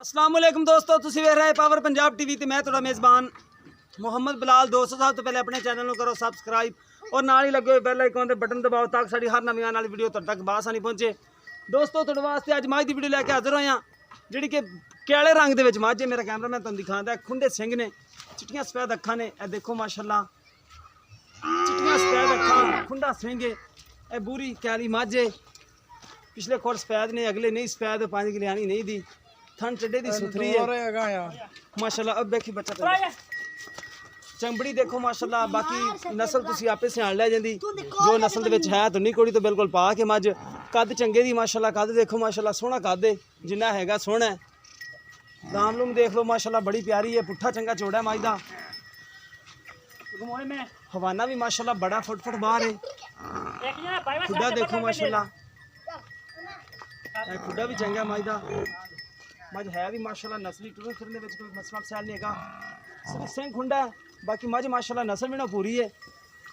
अस्सलाम वालेकुम दोस्तों, तुसीं वेख रहे पावर पंजाब टीवी ते मैं तुहाडा मेज़बान मुहम्मद बिलाल। दोस्तों सब तो पहले अपने चैनल को करो सबसक्राइब और नाल ही लगे हुए बैल आइकन ते बटन दबाओ ताकि साडी हर नवीं आने वाली वीडियो तुहाडे तक बासानी पहुंचे। दोस्तों तुहाडे वास्ते अज मझ दी वीडियो लैके हाज़र होए हां जिहड़ी कि काले रंग दे विच मझ है। मेरा कैमरा मैं तुहानूं दिखांदा खुंडे सिंह ने, चिट्टियां सफेद अखां ने। ए देखो माशाअल्लाह चिट्टियां सफेद अखां, खुंडा सिंह है। ए बूरी कैली मझ है। पिछले खोर सफेद ने, अगले नहीं सफेद, 5 किलो आनी नहीं दी। थन चड्डे दी सुथरी है माशाल्लाह। अब देखी बच्चा चंबड़ी देखो माशाल्लाह। बाकी नस्ल तुसी आपे सियाण लै जांदी जो नस्ल दे विच है तो नहीं कोड़ी तो बिल्कुल पा के मझ। कद चंगे दी माशाल्लाह, कद देखो माशाल्लाह सोहना कद है जिन्ना हैगा सोहना है। दाम लूम देख लो माशाल्लाह बड़ी प्यारी है। पुट्ठा चंगा चौड़ा मझ दा। हवाना भी माशाल्लाह बड़ा फुट बाहर है। खुड्डा देखो माशाल्लाह, खुड्डा भी चंगा मझ दा। मझ है भी माशाल्लाह नस्ली टुरन फिरने में कोई मसला मसैल नहीं है। सिर्फ सिंह खुंडा है, बाकी मझ माशाल्लाह नस्ल भी ना पूरी है।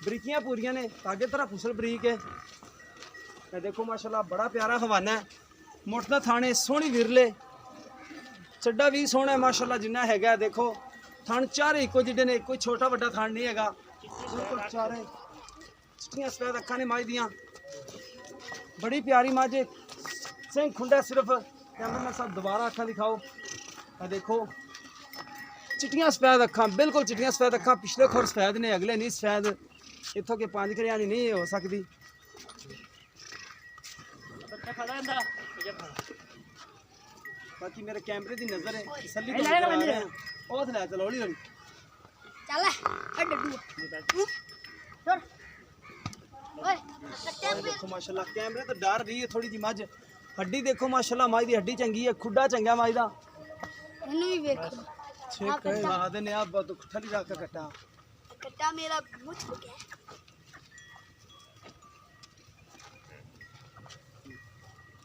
बरीकियां पूरियां ने, आगे तरह फुसल बरीक है। देखो माशाल्लाह बड़ा प्यारा हवाना है। मुठदा थाने सोहनी विरले, चड्डा भी सोहना है माशाल्लाह जिन्ना हैगा। देखो थान चारे इको जिडे ने, कोई छोटा वड्डा थान नहीं हैगा। बिल्कुल चारे चिट्टियां सफेद अखां ने मझ दियां, बड़ी प्यारी मझ। सिंह खुंडा सिर्फ कैमरा में सब दोबारा अखां दिखाओ। देखो चिट्टियां सफेद अखां, बिल्कुल चिट्टियां सफेद अखां। पिछले खोर सफेद ने, अगले नहीं सफेद। इत्थों के 5 किलो नहीं हो सकती। बाकी मेरे कैमरे की नजर है तसल्ली तो करा रहे हैं। ओ थले चलो हौली हौली चल देखो माशाल्लाह कैमरे तो डर रही है थोड़ी जी मझ। हड्डी देखो माशाल्लाह मझ दी हड्डी चंगी है। खुड्डा चंगा मझ दा। इन्नू भी देखो ठीक है ला देने आप तो ठली रख के कट्टा कट्टा मेरा मुझ हो गया।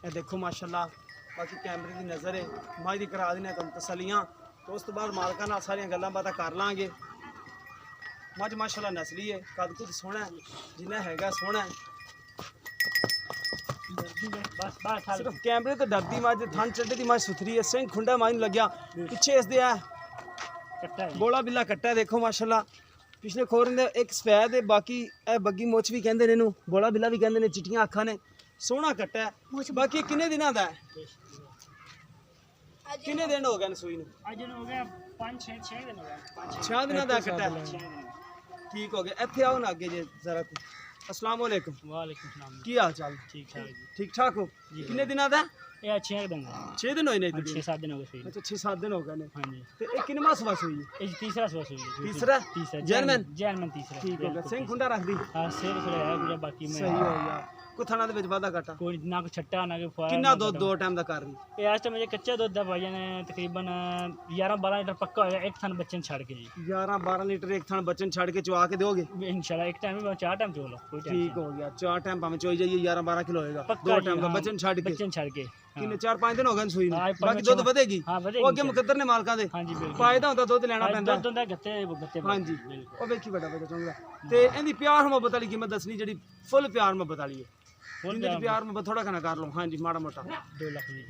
ये देखो माशाल्लाह बाकी कैमरे की नज़र है। मझ दी करा देने तुम तसलियां तो उस तो बाद मालका नाल सारियां गल्लां बातां कर लांगे। मझ माशाल्लाह नस्ली है, कद कुछ सोहना है जिन्ना हैगा सोहना है। सिर्फ कैमरे तो डरदी मझ, थन चड्डे दी मझ सुथरी है। सिंह खुंडा मझ लग्या, पिछे इसदे है बोला बिल्ला कट्टा। देखो माशाल्लाह पिछले खोर दे एक सफेद है, बाकी ए बग्गी मुछ भी कहंदे ने इनू, बोला बिल्ला भी कहंदे ने। चिट्टियां अखां ने, सोहना कट्टा है। बाकी किन्ने दिनां दा है? किन्ने दिन हो गए सूई नूं? अज हो गया 5-6 दिन हो गए। 6 दिनां दा कट्टा है। ठीक हो गया। इत्थे आओ ना अगे जे जरा। अस्सलाम वालेकुम। वालेकुम सलाम। की हाल चाल? ठीक ठाक जी। ठीक ठाक हो? किन्ने दिनां दा? ये 6 दिन 6 दिन होए ने? 6-7 दिन हो गए। अच्छा 6-7 दिन हो गए ने। हाँ जी। ते ए किन्नवा सवा सूई है? ये तीसरा सवास हुई है। तीसरा जर्मन तीसरा। ठीक हो गया। सिंह खुंडा रख दी। हां सिर थोड़ा है पूरा, बाकी में सही हो गया। को थाना दे विच वादा घाटा कोई ना कोई छट्टा ना कोई फुआर। किन्ना दूध दो टाइम दा कर रही? ये आज तो मुझे कच्चा दूध दा भाई ने तकरीबन 11-12 लीटर पक्का होया एक थन बच्चन छड़ के जी। 11-12 लीटर एक थान बच्चन छड़ के चुआ के दोगे इंशाल्लाह। एक टाइम में 4 टाइम चो लो कोई टाइम। ठीक हो गया। 4 टाइम भाਵੇਂ चोई जाइए 11-12 किलो होएगा। 2 टाइम का बच्चन छड़ के। बच्चन छड़ के किन्ने 4-5 दिन हो गए सूई हाँ, नूं। बाकी दूध ਵਧੇਗੀ। हाँ ਵਧੇਗੀ। ਉਹ ਅੱਗੇ ਮੁਕੱਦਰ ਨੇ ਮਾਲਕਾਂ ਦੇ। हाँ जी बिल्कुल। ਫਾਇਦਾ ਹੁੰਦਾ ਦੁੱਧ ਲੈਣਾ ਪੈਂਦਾ। दूध दा गत्ते हाँ जी ਉਹ ਵੇਖੀ ਬੜਾ ਬੜਾ ਚੰਗਾ। ਤੇ ਇਹਦੀ ਪਿਆਰ ਮੁਹੱਬਤ ਵਾਲੀ ਕੀਮਤ ਦੱਸਣੀ ਜਿਹੜੀ ਫੁੱਲ ਪਿਆਰ ਮੁਹੱਬਤ ਵਾਲੀ ਹੈ। किन्ने दी प्यार में थोड़ा खाना कर लो। हाँ जी माड़ा मोटा 2 लाख दी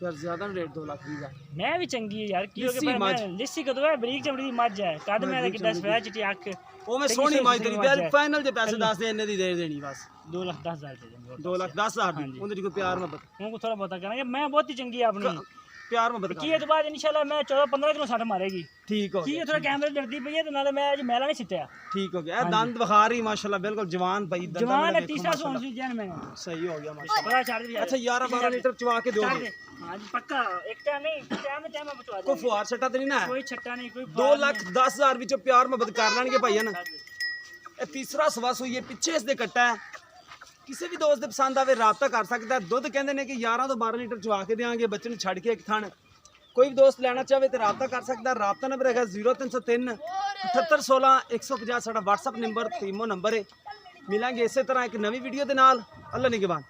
यार ज्यादा रेट 2 लाख दी मैं भी चंगी है यार की हो लिस्सी गया। मझ। मैं लिस्सी कदों है बरीक चमड़ी दी मझ है। कद मैं किड्डा सफेद चिट्टी अख ਉਹ ਮੈਂ ਸੋਹਣੀ ਮਾਈ ਤੇਰੀ ਬਿਲ ਫਾਈਨਲ ਦੇ ਪੈਸੇ ਦੱਸ ਦੇ ਇੰਨੇ ਦੀ ਦੇ ਦੇਣੀ ਬਸ। 2,10,000 दे देंगे। 2,10,000 ਦੀ ਉਹਦੇ ਚ ਕੋਈ ਪਿਆਰ ਮੁਹੱਬਤ उनको थोड़ा बहुत करेंगे। मैं बहुत ही चंगी है अपनी ਪਿਆਰ ਮੁਹੱਬਤ की है तो बाद इंशाल्लाह मैं 14-15 किलो सट मारेगी। ठीक हो की गया। है थोड़ा कैमरे डरदी पई है तो नाले मैं आज मैला नहीं सिटिया। ठीक हो गया। दंद बखार ही माशाल्लाह बिल्कुल जवान पई दंद जवान है तीसरा सोन सी जैन में सही हो गया माशाल्लाह। बड़ा छाड़ दिया। अच्छा 11-12 लीटर चुवा के दोगे? हां जी पक्का। एक टाइम नहीं टाइम में बचवा कोई दे। फुहार सट्टा तो नहीं ना? कोई छट्टा नहीं कोई 2,10,000 ਵਿੱਚੋਂ ਪਿਆਰ ਮੁਹੱਬਤ ਕਰ ਲੈਣਗੇ ਭਾਈਆਂ ਨਾ। ਇਹ ਤੀਸਰਾ ਸਵਾਸ ਹੋਈ ਹੈ, ਪਿੱਛੇ ਇਸ ਦੇ ਕੱਟਾ ਹੈ। ਕਿਸੇ ਵੀ ਦੋਸਤ ਦੇ ਪਸੰਦ ਆਵੇ ਰਾਬਤਾ ਕਰ ਸਕਦਾ ਹੈ। ਦੁੱਧ ਕਹਿੰਦੇ ਨੇ ਕਿ 11 ਤੋਂ 12 ਲੀਟਰ ਚੁਵਾ ਕੇ ਦੇਵਾਂਗੇ ਬੱਚੇ ਨੂੰ ਛੱਡ ਕੇ ਇੱਕ ਥਣ। कोई भी दोस्त लेना चाहे तो रबता कर सकता है। रबता नंबर है 0303 7816 150 साडा व्हाट्सअप नंबर, ईमो नंबर है। मिलेंगे इस तरह एक नवी वीडियो के नाल। अल्लाह निगहबान।